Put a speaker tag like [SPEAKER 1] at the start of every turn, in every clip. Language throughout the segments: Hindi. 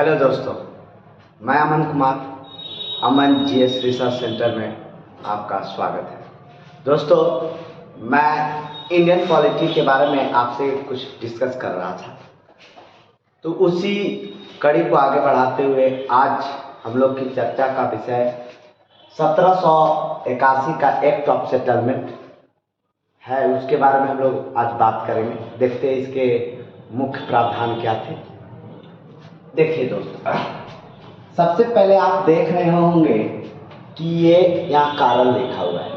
[SPEAKER 1] हेलो दोस्तों, मैं अमन कुमार, अमन जीएस रिसर्च सेंटर में आपका स्वागत है। दोस्तों, मैं इंडियन पॉलिटी के बारे में आपसे कुछ डिस्कस कर रहा था, तो उसी कड़ी को आगे बढ़ाते हुए आज हम लोग की चर्चा का विषय 1781 का एक्ट ऑफ सेटलमेंट है। उसके बारे में हम लोग आज बात करेंगे। देखते हैं इसके मुख्य प्रावधान क्या थे। देखिए दोस्तों, सबसे पहले आप देख रहे होंगे कि ये यहाँ कारण लिखा हुआ है।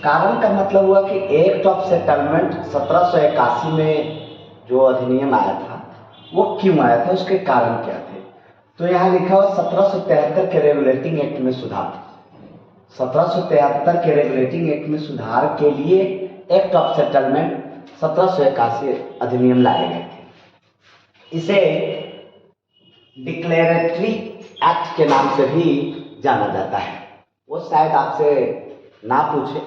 [SPEAKER 1] कारण का मतलब हुआ कि एक्ट ऑफ सेटलमेंट 1781 में जो अधिनियम आया था वो क्यों आया था, उसके कारण क्या थे। तो यहाँ लिखा हुआ 1773 के रेगुलेटिंग एक्ट में सुधार। 1773 के रेगुलेटिंग एक्ट में सुधार के लिए एक्ट ऑफ सेटलमेंट 1781 अधिनियम लाए गए थे। इसे डिक्लेरेटरी एक्ट के नाम से भी जाना जाता है। वो शायद आपसे ना पूछे,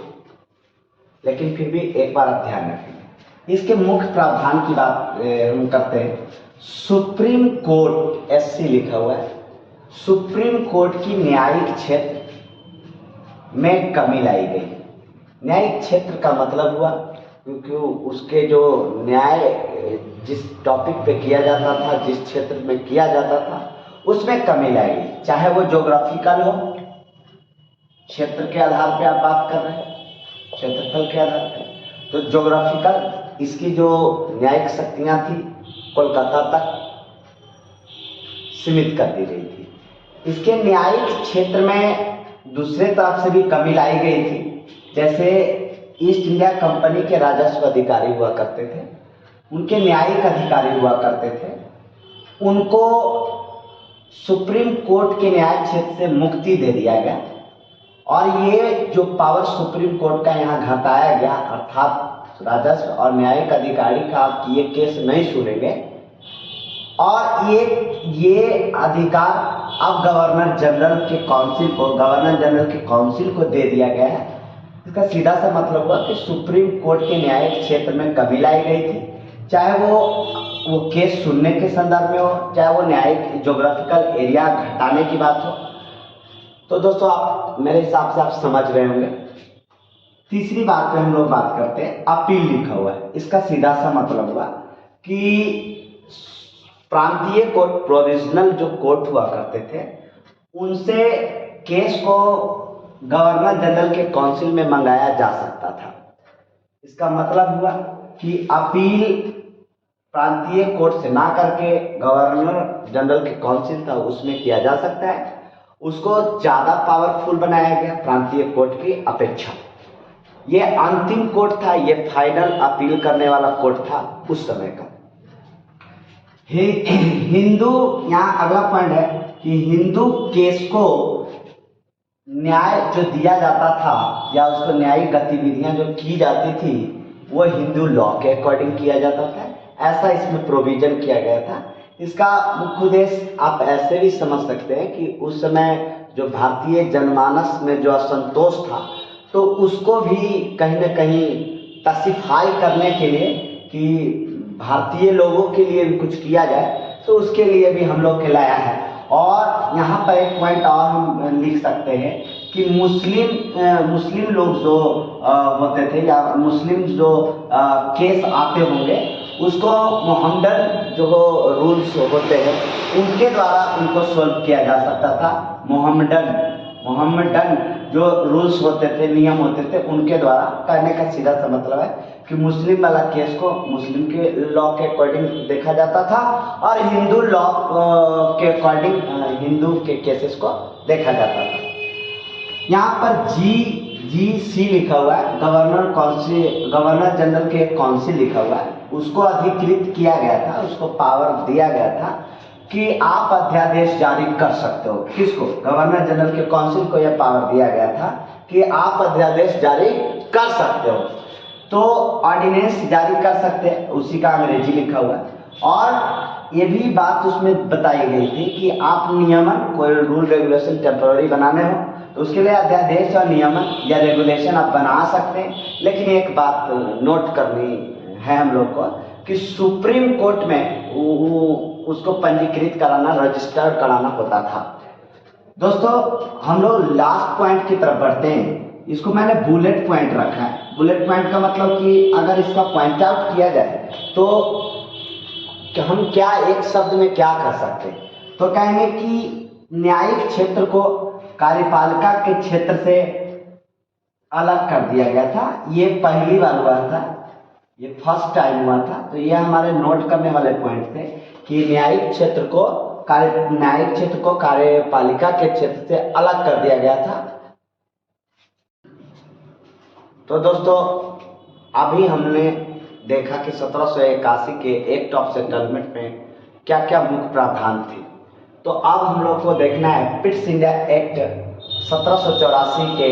[SPEAKER 1] लेकिन फिर भी एक बार आप ध्यान रखें। इसके मुख्य प्रावधान की बात हम करते हैं। सुप्रीम कोर्ट एससी लिखा हुआ है। सुप्रीम कोर्ट की न्यायिक क्षेत्र में कमी लाई गई। न्यायिक क्षेत्र का मतलब हुआ क्योंकि उसके जो न्याय जिस टॉपिक पे किया जाता था, जिस क्षेत्र में किया जाता था, उसमें कमी लाई गई। चाहे वो ज्योग्राफिकल हो, क्षेत्र के आधार पे आप बात कर रहे हैं, क्षेत्रफल के आधार पे, तो ज्योग्राफिकल इसकी जो न्यायिक शक्तियां थी कोलकाता तक सीमित कर दी गई थी। इसके न्यायिक क्षेत्र में दूसरे तरफ से भी कमी लाई गई थी। जैसे ईस्ट इंडिया कंपनी के राजस्व अधिकारी हुआ करते थे, उनके न्यायिक अधिकारी हुआ करते थे, उनको सुप्रीम कोर्ट के न्यायिक क्षेत्र से मुक्ति दे दिया गया और ये जो पावर सुप्रीम कोर्ट का यहाँ घटाया गया, अर्थात राजस्व और न्यायिक अधिकारी का आप ये केस नहीं सुनेंगे और ये अधिकार अब गवर्नर जनरल के काउंसिल को दे दिया गया है। इसका सीधा सा मतलब हुआ कि सुप्रीम कोर्ट के न्यायिक क्षेत्र में कमी लाई गई थी, चाहे वो केस सुनने के संदर्भ में हो, चाहे वो न्यायिक ज्योग्राफिकल एरिया घटाने की बात हो। तो दोस्तों, आप मेरे हिसाब से आप समझ रहे होंगे। तीसरी बात पे हम लोग बात करते हैं, अपील लिखा हुआ है। इसका सीधा सा मतलब हुआ कि प्रांतीय कोर्ट, प्रोविजनल जो कोर्ट हुआ करते थे, उनसे केस को गवर्नर जनरल के काउंसिल में मंगाया जा सकता था। इसका मतलब हुआ कि अपील प्रांतीय कोर्ट से ना करके गवर्नर जनरल के काउंसिल था उसमें किया जा सकता है। उसको ज्यादा पावरफुल बनाया गया प्रांतीय कोर्ट की अपेक्षा। ये अंतिम कोर्ट था, ये फाइनल अपील करने वाला कोर्ट था उस समय का। हिंदू, यहाँ अगला पॉइंट है कि हिंदू केस को न्याय जो दिया जाता था या उसको न्यायिक गतिविधियां जो की जाती थी वो हिंदू लॉ के अकॉर्डिंग किया जाता था। ऐसा इसमें प्रोविजन किया गया था। इसका मुख्य उद्देश्य आप ऐसे भी समझ सकते हैं कि उस समय जो भारतीय जनमानस में जो असंतोष था, तो उसको भी कहीं ना कहीं पैसिफाई करने के लिए कि भारतीय लोगों के लिए भी कुछ किया जाए, तो उसके लिए भी हम लोग के लाया है। और यहाँ पर एक पॉइंट और हम लिख सकते हैं कि मुस्लिम लोग जो होते थे या मुस्लिम जो केस आते होंगे, उसको मोहम्मडन जो रूल्स होते हैं उनके द्वारा उनको सॉल्व किया जा सकता था। मोहम्मडन जो रूल्स होते थे, नियम होते थे, उनके द्वारा करने का सीधा सा मतलब है कि मुस्लिम वाला केस को मुस्लिम के लॉ के अकॉर्डिंग देखा जाता था और हिंदू लॉ के अकॉर्डिंग हिंदू के केसेस को देखा जाता था। यहाँ पर GC लिखा हुआ है, गवर्नर जनरल के काउंसिल लिखा हुआ है। उसको अधिकृत किया गया था, उसको पावर दिया गया था कि आप अध्यादेश जारी कर सकते हो। किसको? गवर्नर जनरल के काउंसिल को यह पावर दिया गया था कि आप अध्यादेश जारी कर सकते हो। तो ऑर्डिनेंस जारी कर सकते हैं, उसी का अंग्रेजी लिखा हुआ है। और ये भी बात उसमें बताई गई थी कि आप नियमन, कोई रूल रेगुलेशन टेम्पररी बनाने हो तो उसके लिए अध्यादेश और नियमन या रेगुलेशन आप बना सकते हैं। लेकिन एक बात नोट करनी है हम लोग को कि सुप्रीम कोर्ट में उसको पंजीकृत कराना, रजिस्टर्ड कराना होता था। दोस्तों हम लोग लास्ट पॉइंट की तरफ बढ़ते हैं। इसको मैंने बुलेट पॉइंट रखा है। बुलेट पॉइंट का मतलब कि अगर इसका पॉइंट आउट किया जाए तो हम क्या एक शब्द में क्या कर सकते हैं, तो कहेंगे कि न्यायिक क्षेत्र को कार्यपालिका के क्षेत्र से अलग कर दिया गया था। ये पहली बार हुआ था, ये फर्स्ट टाइम हुआ था। तो ये हमारे नोट करने वाले पॉइंट थे कि न्यायिक क्षेत्र को कार्यपालिका के क्षेत्र से अलग कर दिया गया था। तो दोस्तों अभी हमने देखा कि 1781 के एक्ट ऑफ सेटलमेंट में क्या क्या मुख्य प्रावधान थे। तो अब हम लोग को देखना है पिट्स इंडिया एक्ट 1784 के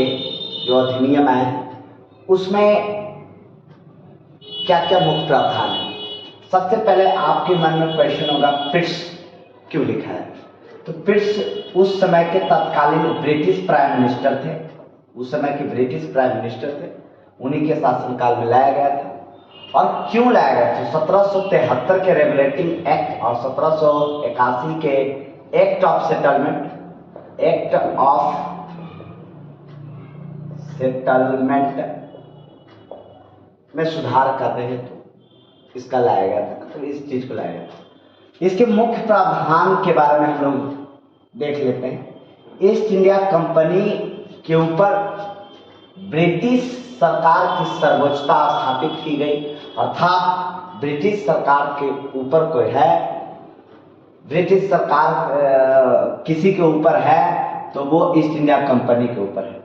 [SPEAKER 1] जो अधिनियम है उसमें क्या क्या मुख्य प्रावधान है। सबसे पहले आपके मन में क्वेश्चन होगा पिट्स क्यों लिखा है। तो पिट्स उस समय के तत्कालीन ब्रिटिश प्राइम मिनिस्टर थे, उस समय के ब्रिटिश प्राइम मिनिस्टर थे, उन्हीं के शासनकाल में लाया गया था। और क्यों लाया गया था? 1773 के रेगुलेटिंग एक्ट और 1781 के एक्ट ऑफ सेटलमेंट में सुधार कर रहे थे, इसका लाया गया था। तो इस चीज को लाया गया था। इसके मुख्य प्रावधान के बारे में हम लोग देख लेते हैं। ईस्ट इंडिया कंपनी के ऊपर ब्रिटिश सरकार की सर्वोच्चता स्थापित की गई, अर्थात ब्रिटिश सरकार के ऊपर कोई है, ब्रिटिश सरकार किसी के ऊपर है तो वो ईस्ट इंडिया कंपनी के ऊपर है।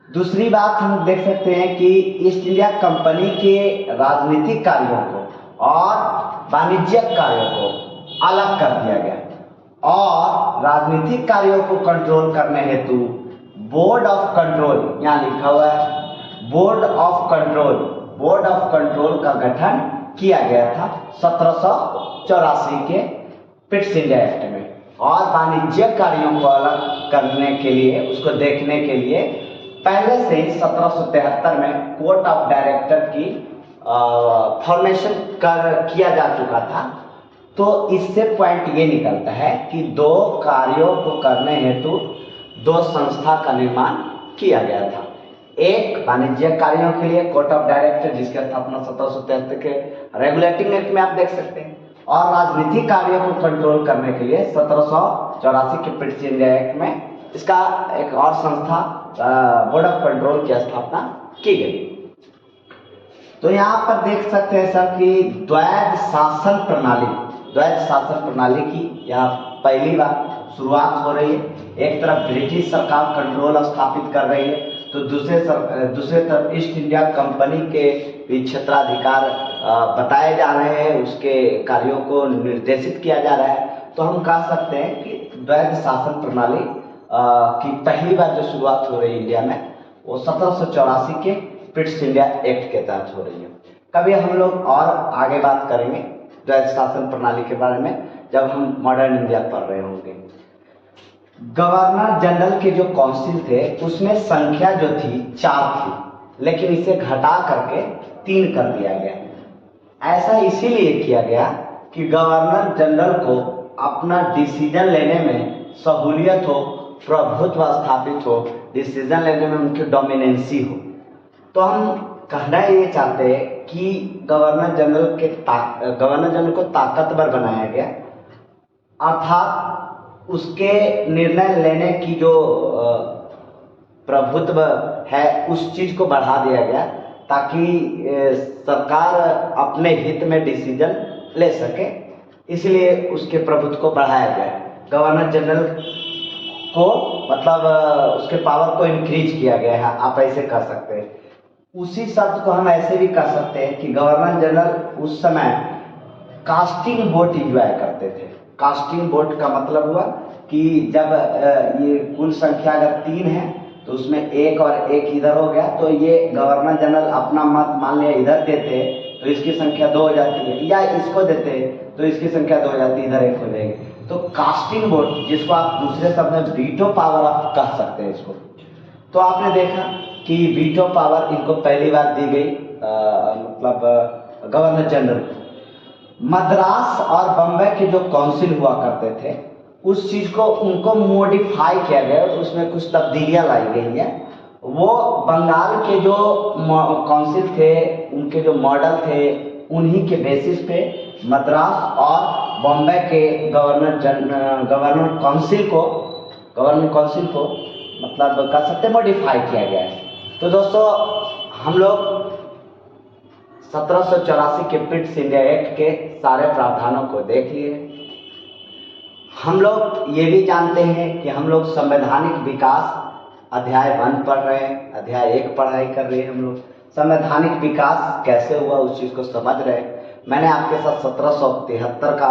[SPEAKER 1] दूसरी बात हम देख सकते हैं कि ईस्ट इंडिया कंपनी के राजनीतिक कार्यों को और वाणिज्यिक कार्यों को अलग कर दिया गया और राजनीतिक कार्यों को कंट्रोल करने हेतु बोर्ड ऑफ कंट्रोल, यहाँ लिखा हुआ है बोर्ड ऑफ कंट्रोल का गठन किया गया था 1784 के पिट्स इंडिया एक्ट में। और वाणिज्यिक कार्यों को अलग करने के लिए, उसको देखने के लिए पहले से ही 1773 में कोर्ट ऑफ डायरेक्टर की फॉर्मेशन किया जा चुका था। तो इससे पॉइंट ये निकलता है कि दो कार्यों को करने हेतु दो संस्था का निर्माण किया गया था। एक वाणिज्यिक कार्यों के लिए कोर्ट ऑफ डायरेक्टर, जिसकी स्थापना 1773 के रेगुलेटिंग एक्ट में आप देख सकते हैं, और राजनीतिक कार्यों को कंट्रोल करने के लिए 1784 के पिट्स इंडिया एक्ट में इसका एक और संस्था बोर्ड ऑफ कंट्रोल की स्थापना की गई। तो यहाँ पर देख सकते हैं सर कि द्वैध शासन प्रणाली की यहाँ पहली बार शुरुआत हो रही है। एक तरफ ब्रिटिश सरकार कंट्रोल स्थापित कर रही है, तो दूसरे तरफ ईस्ट इंडिया कंपनी के भी क्षेत्राधिकार बताए जा रहे हैं, उसके कार्यों को निर्देशित किया जा रहा है। तो हम कह सकते हैं कि द्वैध शासन प्रणाली की पहली बार जो शुरुआत हो रही है इंडिया में वो 1784 के पिट्स इंडिया एक्ट के तहत हो रही है। कभी हम लोग और आगे बात करेंगे द्वैध शासन प्रणाली के बारे में जब हम मॉडर्न इंडिया पढ़ रहे होंगे। गवर्नर जनरल के जो काउंसिल थे उसमें संख्या जो थी 4 थी, लेकिन इसे घटा करके 3 कर दिया गया। ऐसा इसीलिए किया गया कि गवर्नर जनरल को अपना डिसीजन लेने में सहूलियत हो, प्रभुत्व स्थापित हो, डिसीजन लेने में उनकी डोमिनेंसी हो। तो हम कहना ये चाहते हैं कि गवर्नर जनरल को ताकतवर बनाया गया, अर्थात उसके निर्णय लेने की जो प्रभुत्व है उस चीज को बढ़ा दिया गया ताकि सरकार अपने हित में डिसीजन ले सके, इसलिए उसके प्रभुत्व को बढ़ाया गया। गवर्नर जनरल को मतलब उसके पावर को इंक्रीज किया गया है, आप ऐसे कह सकते हैं। उसी शब्द को हम ऐसे भी कह सकते हैं कि गवर्नर जनरल उस समय कास्टिंग वोट इंजॉय करते थे। कास्टिंग वोट का मतलब हुआ कि जब ये कुल संख्या अगर 3 है तो उसमें 1 और 1 इधर हो गया, तो ये गवर्नर जनरल अपना मत मान लिया इधर देते तो इसकी संख्या 2 हो जाती है, या इसको देते तो इसकी संख्या 2 हो जाती है, इधर 1 हो जाएगी। तो कास्टिंग वोट, जिसको आप दूसरे शब्द में वीटो पावर आप कह सकते हैं इसको। तो आपने देखा कि वीटो पावर इनको पहली बार दी गई, मतलब गवर्नर जनरल को। मद्रास और बम्बई के जो काउंसिल हुआ करते थे उस चीज़ को उनको मॉडिफाई किया गया, उसमें कुछ तब्दीलियां लाई गई हैं। वो बंगाल के जो काउंसिल थे उनके जो मॉडल थे उन्हीं के बेसिस पे मद्रास और बॉम्बे के गवर्नर काउंसिल को मतलब कह सकते मॉडिफाई किया गया है। तो दोस्तों हम लोग 1784 के पिट्स इंडिया एक्ट के सारे प्रावधानों को देख लिए। हम लोग ये भी जानते हैं कि हम लोग संवैधानिक विकास अध्याय 1 पढ़ रहे हैं, अध्याय 1 पढ़ाई कर रहे हैं। हम लोग संवैधानिक विकास कैसे हुआ उस चीज़ को समझ रहे हैं। मैंने आपके साथ 1773 का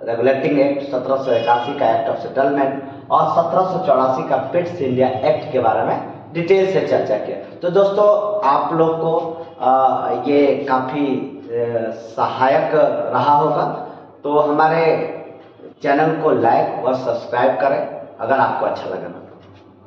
[SPEAKER 1] रेगुलेटिंग एक्ट, 1781 का एक्ट ऑफ सेटलमेंट और 1784 का पिट्स इंडिया एक्ट के बारे में डिटेल से चर्चा किया। तो दोस्तों आप लोग को ये काफ़ी सहायक रहा होगा। तो हमारे चैनल को लाइक और सब्सक्राइब करें अगर आपको अच्छा लगा।